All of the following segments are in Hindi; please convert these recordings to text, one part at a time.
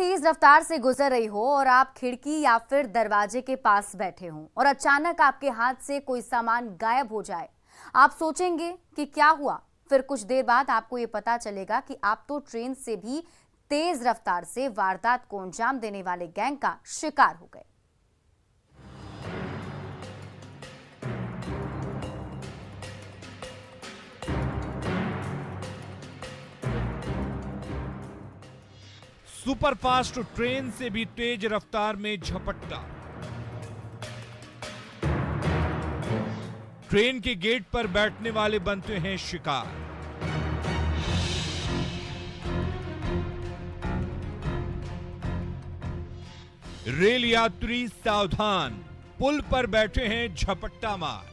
तेज रफ्तार से गुजर रही हो और आप खिड़की या फिर दरवाजे के पास बैठे हों और अचानक आपके हाथ से कोई सामान गायब हो जाए, आप सोचेंगे कि क्या हुआ। फिर कुछ देर बाद आपको ये पता चलेगा कि आप तो ट्रेन से भी तेज रफ्तार से वारदात को अंजाम देने वाले गैंग का शिकार हो गए। सुपरफास्ट ट्रेन से भी तेज रफ्तार में झपट्टा। ट्रेन के गेट पर बैठने वाले बनते हैं शिकार। रेल यात्री सावधान, पुल पर बैठे हैं झपट्टा मार।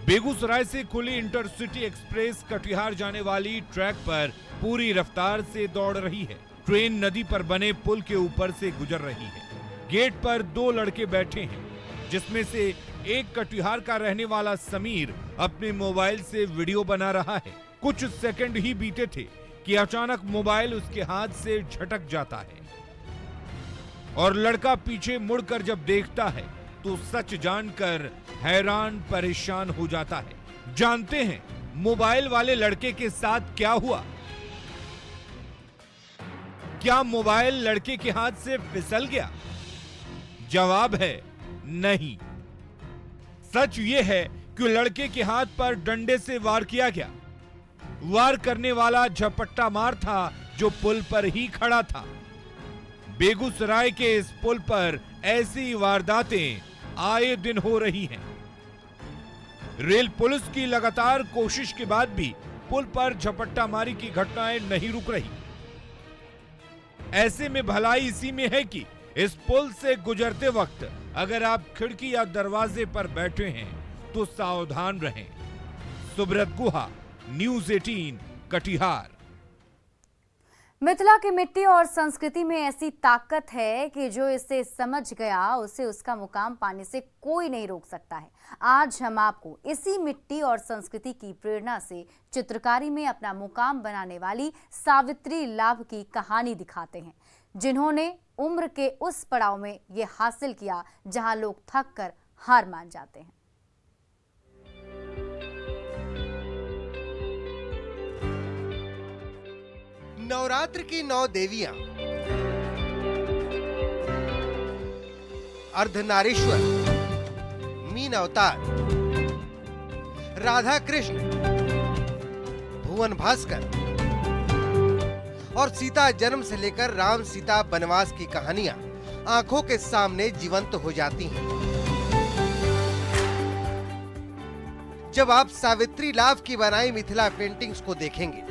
बेगूसराय से खुली इंटरसिटी एक्सप्रेस कटिहार जाने वाली ट्रैक पर पूरी रफ्तार से दौड़ रही है। ट्रेन नदी पर बने पुल के ऊपर से गुजर रही है। गेट पर दो लड़के बैठे हैं, जिसमें से एक कटिहार का रहने वाला समीर अपने मोबाइल से वीडियो बना रहा है। कुछ सेकंड ही बीते थे कि अचानक मोबाइल उसके हाथ से झटक जाता है और लड़का पीछे मुड़कर जब देखता है तो सच जानकर हैरान परेशान हो जाता है। जानते हैं मोबाइल वाले लड़के के साथ क्या हुआ? क्या मोबाइल लड़के के हाथ से फिसल गया? जवाब है नहीं। सच यह है कि लड़के के हाथ पर डंडे से वार किया गया। वार करने वाला झपट्टा मार था जो पुल पर ही खड़ा था। बेगूसराय के इस पुल पर ऐसी वारदातें आए दिन हो रही हैं। रेल पुलिस की लगातार कोशिश के बाद भी पुल पर झपट्टा मारी की घटनाएं नहीं रुक रही। ऐसे में भलाई इसी में है कि इस पुल से गुजरते वक्त अगर आप खिड़की या दरवाजे पर बैठे हैं तो सावधान रहें। सुब्रत गुहा, न्यूज़ 18 कटिहार। मिथिला की मिट्टी और संस्कृति में ऐसी ताकत है कि जो इसे समझ गया उसे उसका मुकाम पाने से कोई नहीं रोक सकता है। आज हम आपको इसी मिट्टी और संस्कृति की प्रेरणा से चित्रकारी में अपना मुकाम बनाने वाली सावित्री लाभ की कहानी दिखाते हैं, जिन्होंने उम्र के उस पड़ाव में ये हासिल किया जहां लोग थक कर हार मान जाते हैं। नवरात्र की 9 देवियां, अर्धनारीश्वर, मीन अवतार, राधा कृष्ण, भुवन भास्कर और सीता जन्म से लेकर राम सीता वनवास की कहानियां आंखों के सामने जीवंत हो जाती हैं। जब आप सावित्री लाभ की बनाई मिथिला पेंटिंग्स को देखेंगे,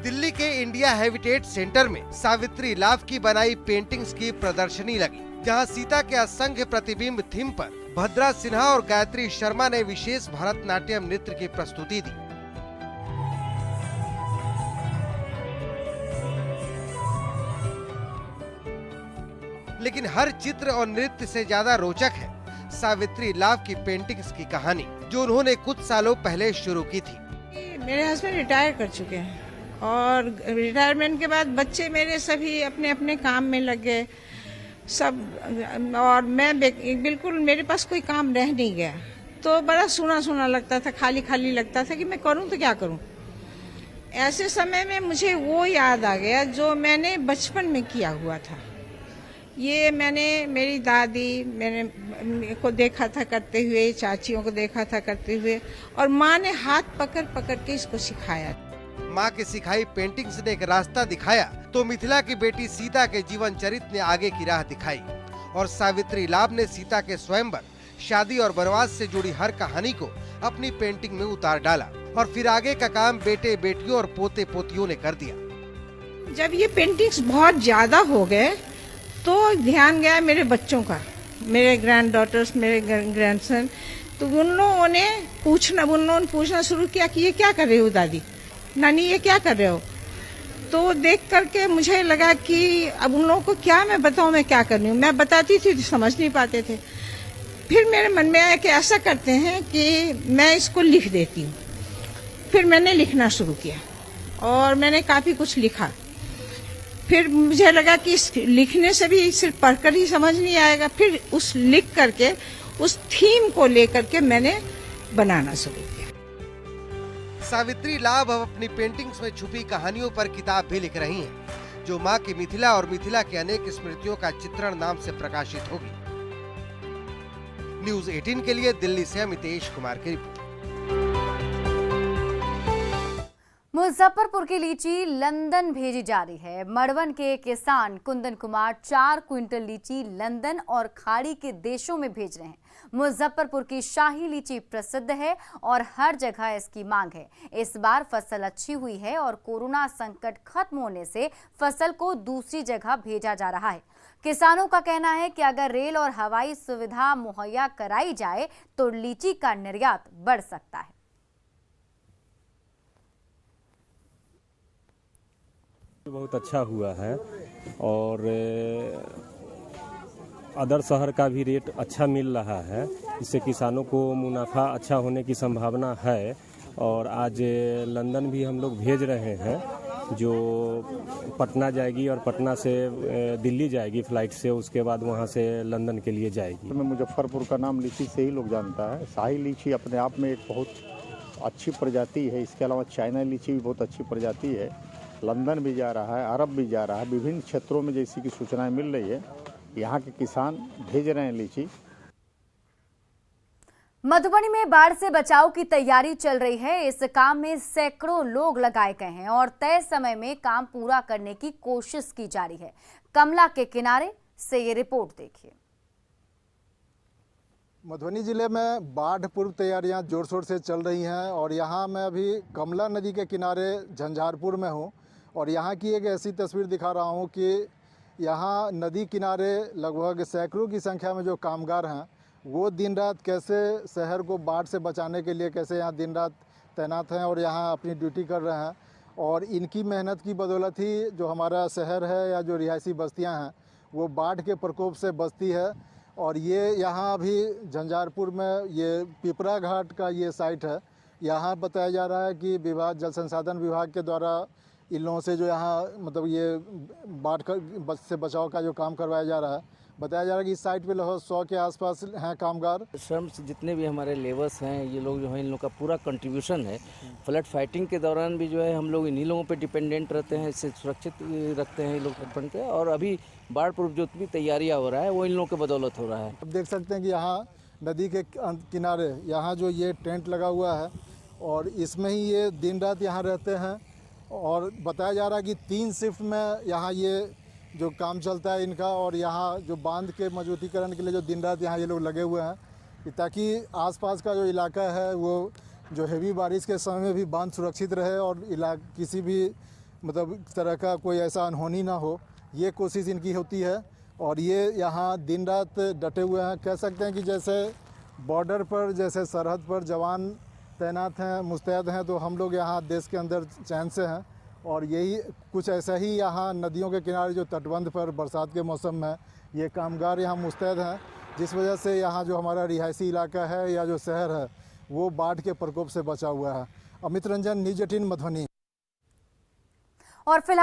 दिल्ली के इंडिया हेरिटेज सेंटर में सावित्री लाभ की बनाई पेंटिंग्स की प्रदर्शनी लगी, जहां सीता के असंख्य प्रतिबिंब थीम पर भद्रा सिन्हा और गायत्री शर्मा ने विशेष भरतनाट्यम नृत्य की प्रस्तुति दी। लेकिन हर चित्र और नृत्य से ज्यादा रोचक है सावित्री लाभ की पेंटिंग्स की कहानी, जो उन्होंने कुछ सालों पहले शुरू की थी। मेरे हस्बैंड रिटायर कर चुके हैं और रिटायरमेंट के बाद बच्चे मेरे सभी अपने अपने काम में लग गए सब, और मैं बिल्कुल मेरे पास कोई काम रह नहीं गया। तो बड़ा सुना सुना लगता था, खाली खाली लगता था कि मैं करूं तो क्या करूं। ऐसे समय में मुझे वो याद आ गया जो मैंने बचपन में किया हुआ था। ये मैंने मेरी दादी मेरे को देखा था करते हुए, चाचियों को देखा था करते हुए, और माँ ने हाथ पकड़ पकड़ के इसको सिखाया। माँ की सिखाई पेंटिंग्स ने एक रास्ता दिखाया तो मिथिला की बेटी सीता के जीवन चरित्र ने आगे की राह दिखाई, और सावित्री लाभ ने सीता के स्वयंवर, शादी और वनवास से जुड़ी हर कहानी को अपनी पेंटिंग में उतार डाला, और फिर आगे का काम बेटे बेटियों और पोते पोतियों ने कर दिया। जब ये पेंटिंग्स बहुत ज्यादा हो गए तो ध्यान गया मेरे बच्चों का, मेरे ग्रैंड डॉटर्स, मेरे ग्रैंडसन। तो उन लोगों ने पूछना शुरू किया कि ये क्या कर रहे हो दादी, नानी ये क्या कर रहे हो। तो देख करके मुझे लगा कि अब उन लोगों को क्या मैं बताऊं, मैं क्या कर रही हूँ। मैं बताती थी तो समझ नहीं पाते थे। फिर मेरे मन में आया कि ऐसा करते हैं कि मैं इसको लिख देती हूँ। फिर मैंने लिखना शुरू किया और मैंने काफी कुछ लिखा। फिर मुझे लगा कि लिखने से भी सिर्फ पढ़कर ही समझ नहीं आएगा, फिर उस लिख करके उस थीम को लेकर के मैंने बनाना शुरू किया। सावित्री लाभ अब अपनी पेंटिंग्स में छुपी कहानियों पर किताब भी लिख रही हैं, जो मां की मिथिला और मिथिला की अनेक स्मृतियों का चित्रण नाम से प्रकाशित होगी। न्यूज़ 18 के लिए दिल्ली से अमितेश कुमार की रिपोर्ट। मुजफ्फरपुर की लीची लंदन भेजी जा रही है। मड़वन के किसान कुंदन कुमार 4 क्विंटल लीची लंदन और खाड़ी के देशों में भेज रहे हैं। मुजफ्फरपुर की शाही लीची प्रसिद्ध है और हर जगह इसकी मांग है। इस बार फसल अच्छी हुई है और कोरोना संकट खत्म होने से फसल को दूसरी जगह भेजा जा रहा है। किसानों का कहना है कि अगर रेल और हवाई सुविधा मुहैया कराई जाए तो लीची का निर्यात बढ़ सकता है। बहुत अच्छा हुआ है और अदर शहर का भी रेट अच्छा मिल रहा है। इससे किसानों को मुनाफा अच्छा होने की संभावना है। और आज लंदन भी हम लोग भेज रहे हैं, जो पटना जाएगी और पटना से दिल्ली जाएगी फ्लाइट से, उसके बाद वहां से लंदन के लिए जाएगी। मुजफ्फरपुर का नाम लीची से ही लोग जानता है। शाही लीची अपने आप में एक बहुत अच्छी प्रजाति है। इसके अलावा चाइना लीची भी बहुत अच्छी प्रजाति है। लंदन भी जा रहा है, अरब भी जा रहा है। विभिन्न क्षेत्रों में जैसी की सूचनाएं मिल रही है, यहाँ के किसान भेज रहे हैं लीची। मधुबनी में बाढ़ से बचाव की तैयारी चल रही है। इस काम में सैकड़ों लोग लगाए गए हैं और तय समय में काम पूरा करने की कोशिश की जा रही है। कमला के किनारे से ये रिपोर्ट देखिए। मधुबनी जिले में बाढ़ पूर्व तैयारियां जोर शोर से चल रही हैं और यहाँ मैं अभी कमला नदी के किनारे झंझारपुर में हूँ और यहाँ की एक ऐसी तस्वीर दिखा रहा हूँ कि यहाँ नदी किनारे लगभग सैकड़ों की संख्या में जो कामगार हैं, वो दिन रात कैसे शहर को बाढ़ से बचाने के लिए कैसे यहाँ दिन रात तैनात हैं और यहाँ अपनी ड्यूटी कर रहे हैं। और इनकी मेहनत की बदौलत ही जो हमारा शहर है या जो रिहायशी बस्तियाँ हैं वो बाढ़ के प्रकोप से बचती है। और ये यहाँ अभी झंझारपुर में ये पिपरा घाट का ये साइट है। यहाँ बताया जा रहा है कि विभाग जल संसाधन विभाग के द्वारा इन लोगों से जो यहाँ मतलब ये बाढ़ से बचाव का जो काम करवाया जा रहा है। बताया जा रहा है कि इस साइट पे लगभग 100 के आसपास हैं कामगार। श्रम्स जितने भी हमारे लेबर्स हैं, ये लोग जो है, इन लोगों का पूरा कंट्रीब्यूशन है। फ्लड फाइटिंग के दौरान भी जो है हम लोग इन्हीं लोगों पे डिपेंडेंट रहते हैं, इससे सुरक्षित रखते हैं ये लोग तटबंध पे। और अभी बाढ़ पूर्व जो भी तैयारियाँ हो रहा है वो इन लोगों के बदौलत हो रहा है। अब देख सकते हैं कि यहाँ नदी के किनारे यहाँ जो ये टेंट लगा हुआ है और इसमें ही ये दिन रात यहाँ रहते हैं। और बताया जा रहा है कि 3 शिफ्ट में यहाँ ये जो काम चलता है इनका। और यहाँ जो बांध के मजबूतीकरण के लिए जो दिन रात यहाँ ये लोग लगे हुए हैं, ताकि आसपास का जो इलाका है वो जो हेवी बारिश के समय में भी बांध सुरक्षित रहे और किसी भी मतलब तरह का कोई ऐसा अनहोनी ना हो, ये कोशिश इनकी होती है। और ये यहाँ दिन रात डटे हुए हैं। कह सकते हैं कि जैसे बॉर्डर पर, जैसे सरहद पर जवान तैनात हैं, मुस्तैद हैं, तो हम लोग यहाँ देश के अंदर चैन से हैं। और यही कुछ ऐसा ही यहाँ नदियों के किनारे जो तटबंध पर बरसात के मौसम में ये कामगार यहाँ मुस्तैद हैं, जिस वजह से यहाँ जो हमारा रिहायशी इलाका है या जो शहर है वो बाढ़ के प्रकोप से बचा हुआ है। अमित रंजन, न्यूज़ 18 मधुबनी। और फिलहाल